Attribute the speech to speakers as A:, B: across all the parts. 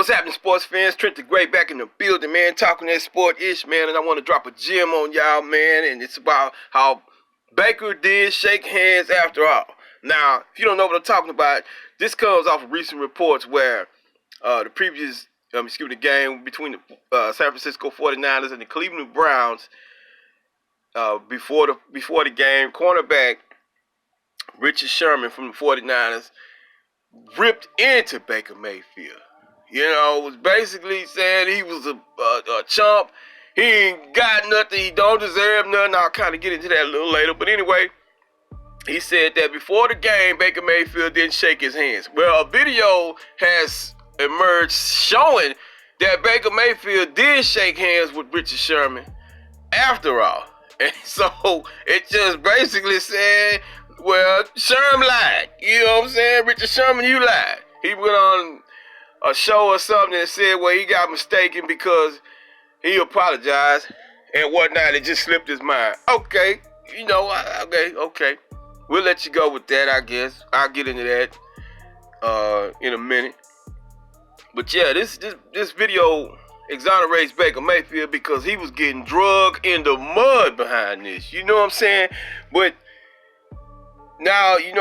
A: What's happening, sports fans? Trent the Great back in the building, man, talking that sport-ish, man, and I want to drop a gem on y'all, man, and it's about how Baker did shake hands after all. Now, if you don't know what I'm talking about, this comes off of recent reports where the game between the San Francisco 49ers and the Cleveland Browns, before the game, cornerback Richard Sherman from the 49ers ripped into Baker Mayfield. Was basically saying he was a chump. He ain't got nothing. He don't deserve nothing. I'll kind of get into that a little later. But anyway, he said that before the game, Baker Mayfield didn't shake his hands. Well, a video has emerged showing that Baker Mayfield did shake hands with Richard Sherman after all. And so it just basically said, well, Sherman lied. You know what I'm saying? Richard Sherman, you lied. He went on a show or something and said, well, he got mistaken because he apologized and whatnot. It just slipped his mind. Okay, okay. We'll let you go with that, I guess. I'll get into that in a minute. But yeah, this video exonerates Baker Mayfield because he was getting drugged in the mud behind this. You know what I'm saying? But now, you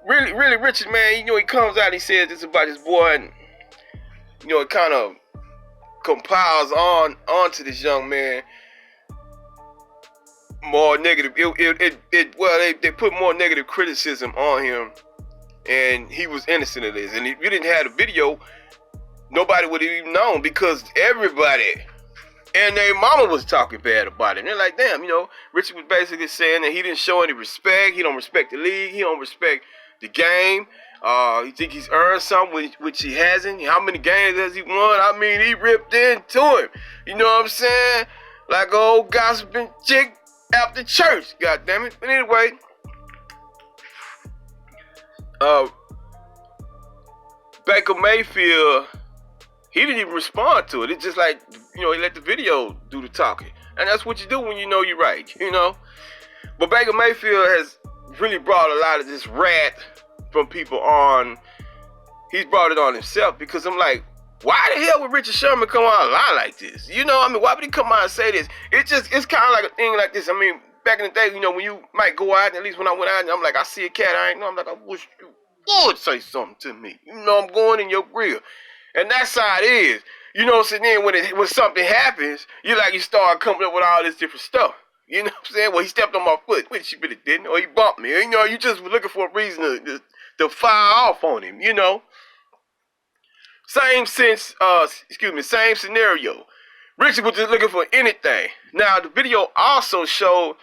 A: really Richard, man, he comes out and he says this about his boy, and it kind of compiles onto this young man more negative. They put more negative criticism on him, and he was innocent of this. And if you didn't have the video, nobody would have even known, because everybody and their mama was talking bad about him. They're like, damn, Richard was basically saying that he didn't show any respect. He don't respect the league. He don't respect the game. He think he's earned something, which he hasn't. How many games has he won? I mean, he ripped into him. You know what I'm saying? Like an old gossiping chick after church. God damn it. But anyway, Baker Mayfield, he didn't even respond to it. It's just like, he let the video do the talking. And that's what you do when you know you're right, But Baker Mayfield has really brought a lot of this wrath from people on. He's brought it on himself, because I'm like, why the hell would Richard Sherman come out and lie like this? Why would he come out and say this? It's kind of like a thing like this. I mean, back in the day, when you might go out, and at least when I went out, and I'm like, I see a cat, I'm like, I wish you would say something to me. I'm going in your grill. And that's how it is. So then when something happens, you start coming up with all this different stuff. You know what I'm saying? Well, he stepped on my foot, which he really didn't, or he bumped me. You just were looking for a reason to fire off on him, Same scenario. Richard was just looking for anything. Now, the video also showed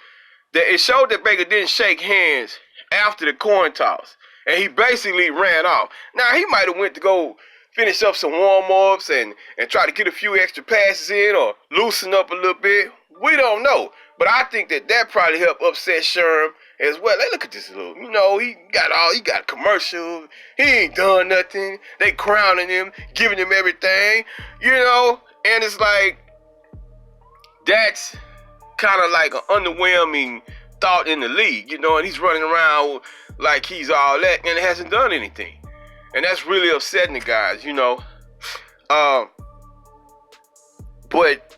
A: that Baker didn't shake hands after the coin toss, and he basically ran off. Now, he might have went to go finish up some warm-ups and try to get a few extra passes in or loosen up a little bit. We don't know. But I think that probably helped upset Sherm as well. Hey, look at this little, he got commercials. He ain't done nothing. They crowning him, giving him everything, And it's like, that's kind of like an underwhelming thought in the league, and he's running around like he's all that and hasn't done anything. And that's really upsetting the guys, But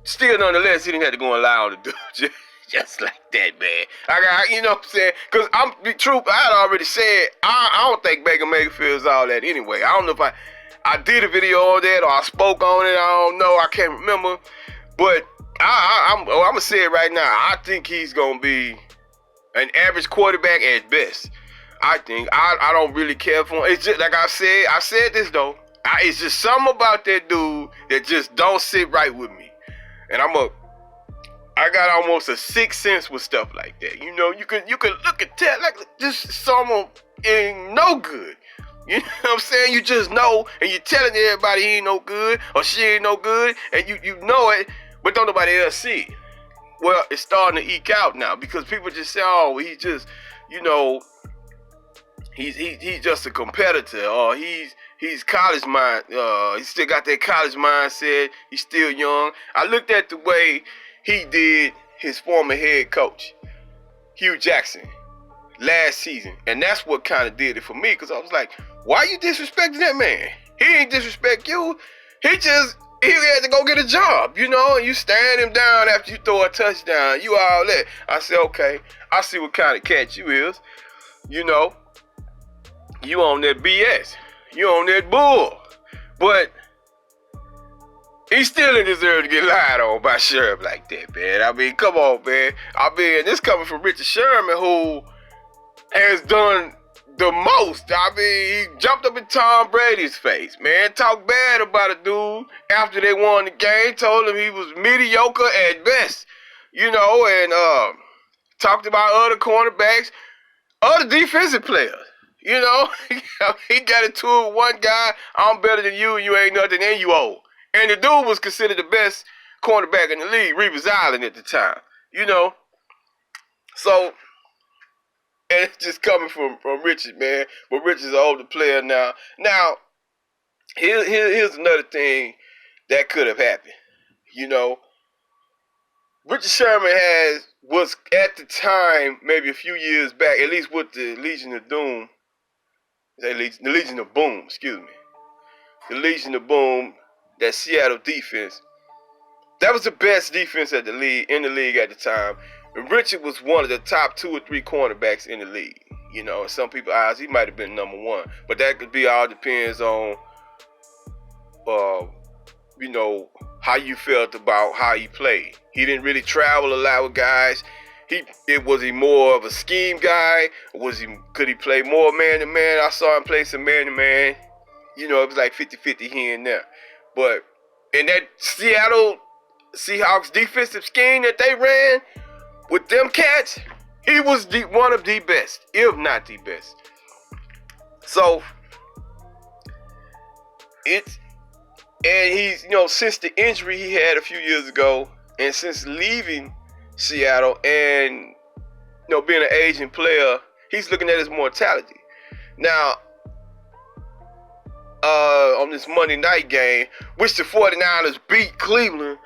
A: still, nonetheless, he didn't have to go and lie on the dude just like that, man. You know what I'm saying? Because the truth, I had already said, I don't think Baker Mayfield is all that anyway. I don't know if I did a video on that or I spoke on it. I don't know. I can't remember. But I'm going to say it right now. I think he's going to be an average quarterback at best. I think. I don't really care for him. It's just like I said this though. It's just something about that dude that just don't sit right with me. And I got almost a sixth sense with stuff like that. You can look at that like just someone ain't no good. You know what I'm saying? You just know, and you're telling everybody he ain't no good or she ain't no good, and you know it, but don't nobody else see it. Well, it's starting to eke out now because people just say, oh, he's just, he's just a competitor, or he's college mind. He still got that college mindset. He's still young. I looked at the way he did his former head coach, Hugh Jackson, last season, and that's what kind of did it for me, because I was like, why are you disrespecting that man? He ain't disrespect you. He had to go get a job, you know, and you stand him down after you throw a touchdown. You all that. I said, okay, I see what kind of cat you is. You know, you on that BS. You on that bull. But he still didn't deserve to get lied on by Sherman like that, man. I mean, come on, man. I mean, this coming from Richard Sherman, who has done the most. I mean, he jumped up in Tom Brady's face, man. Talked bad about a dude after they won the game. Told him he was mediocre at best, you know, and talked about other cornerbacks, other defensive players. You know, he got into it with one guy. I'm better than you, and you ain't nothing, and you old. And the dude was considered the best cornerback in the league, Reeves Island at the time. You know, so. And it's just coming from Richard, man. But Richard's an older player now. Now, here's another thing that could have happened. You know, Richard Sherman was at the time, maybe a few years back, at least with the Legion of Boom, excuse me. The Legion of Boom, that Seattle defense. That was the best defense in the league at the time. And Richard was one of the top 2 or 3 cornerbacks in the league. You know, in some people's eyes, he might have been number 1. But that could be all depends on, you know, how you felt about how he played. He didn't really travel a lot with guys. Was he more of a scheme guy? Could he play more man-to-man? I saw him play some man-to-man. You know, it was like 50-50 here and there. But in that Seattle Seahawks defensive scheme that they ran with them cats, he was one of the best, if not the best. So he's, you know, since the injury he had a few years ago, and since leaving Seattle and, you know, being an aging player, he's looking at his mortality. Now, on this Monday night game, which the 49ers beat Cleveland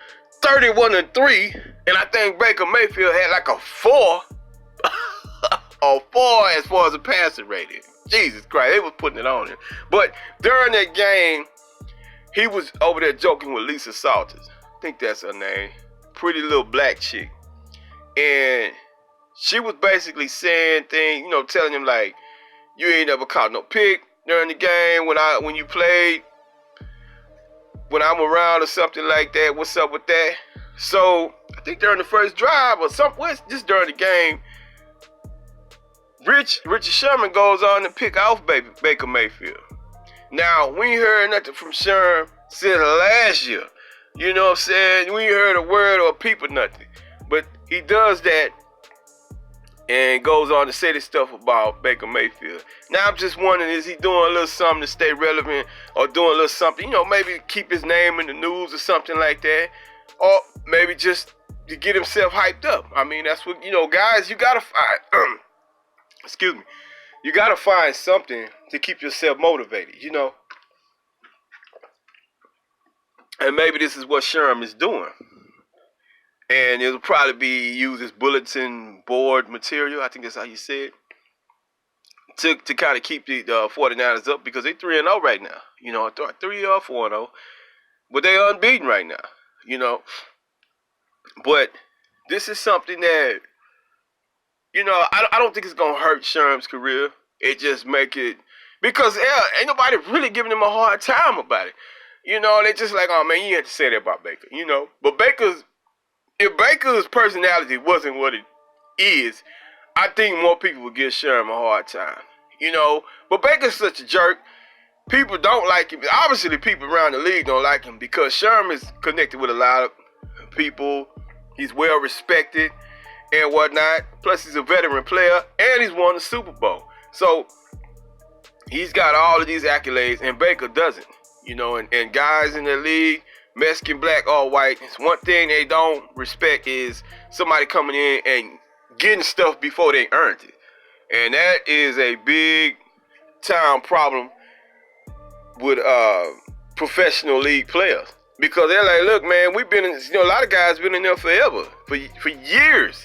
A: 31-3, and I think Baker Mayfield had like a 4 as far as the passing rating. Jesus Christ, they was putting it on him. But during that game, he was over there joking with Lisa Salters. I think that's her name. Pretty little black chick. And she was basically saying things, you know, telling him like, you ain't never caught no pick during the game when you played. When I'm around or something like that, what's up with that? So, I think during the first drive or just during the game, Richard Sherman goes on to pick off Baker Mayfield. Now, we ain't heard nothing from Sherman since last year. You know what I'm saying? We ain't heard a word or a peep or nothing. But he does that and goes on to say this stuff about Baker Mayfield. Now I'm just wondering, is he doing a little something to stay relevant, or doing a little something, you know, maybe keep his name in the news or something like that, or maybe just to get himself hyped up? I mean, that's what, you know, guys, you gotta find, excuse me, you gotta find something to keep yourself motivated, you know. And maybe this is what Sherm is doing. And it'll probably be used as bulletin board material. I think that's how you say it. To kind of keep the 49ers up, because they're 3-0 right now. You know, 3 or 4-0. But they're unbeaten right now. You know. But this is something that, you know, I don't think it's going to hurt Sherm's career. It just make it, because ain't nobody really giving him a hard time about it. You know, they just like, oh man, you had to say that about Baker. You know. But if Baker's personality wasn't what it is, I think more people would give Sherm a hard time. You know, but Baker's such a jerk. People don't like him. Obviously, people around the league don't like him because Sherm is connected with a lot of people. He's well respected and whatnot. Plus, he's a veteran player and he's won the Super Bowl. So, he's got all of these accolades and Baker doesn't. You know, and guys in the league, Mexican, black, all white, it's one thing they don't respect is somebody coming in and getting stuff before they earned it. And that is a big time problem with professional league players. Because they're like, look, man, we've been in, you know, a lot of guys been in there forever, for years,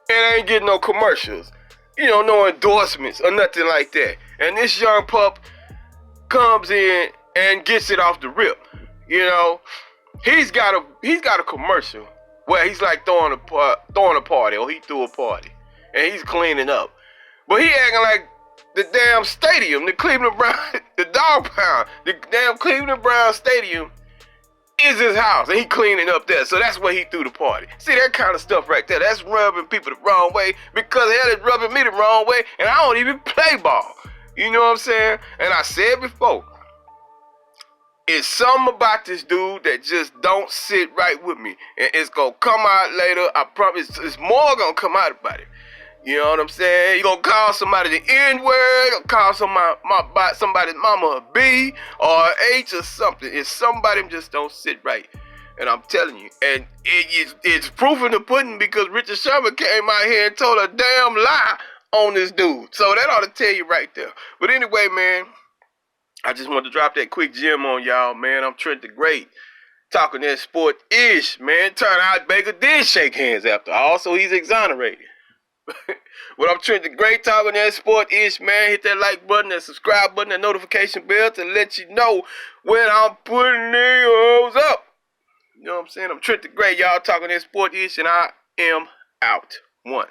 A: and ain't getting no commercials, you know, no endorsements or nothing like that. And this young pup comes in and gets it off the rip. You know, he's got a commercial where he's like throwing a party, or he threw a party, and he's cleaning up. But he acting like the damn stadium, the Cleveland Browns, the dog pound, the damn Cleveland Browns stadium is his house, and he cleaning up there. So that's where he threw the party. See, that kind of stuff right there, that's rubbing people the wrong way, because hell, it's rubbing me the wrong way, and I don't even play ball. You know what I'm saying? And I said before, it's something about this dude that just don't sit right with me, and it's gonna come out later. I promise, it's more gonna come out about it. You know what I'm saying? You gonna call somebody the N-word, or call somebody's mama a B or a H or something. It's somebody just don't sit right. And I'm telling you, and it's proof in the pudding, because Richard Sherman came out here and told a damn lie on this dude. So that ought to tell you right there. But anyway, man, I just wanted to drop that quick gem on y'all, man. I'm Trent the Great, talking that sport-ish, man. Turn out Baker did shake hands after all, so he's exonerated. But I'm Trent the Great, talking that sport-ish, man. Hit that like button, that subscribe button, that notification bell to let you know when I'm putting these up. You know what I'm saying? I'm Trent the Great, y'all, talking that sport-ish, and I am out. One.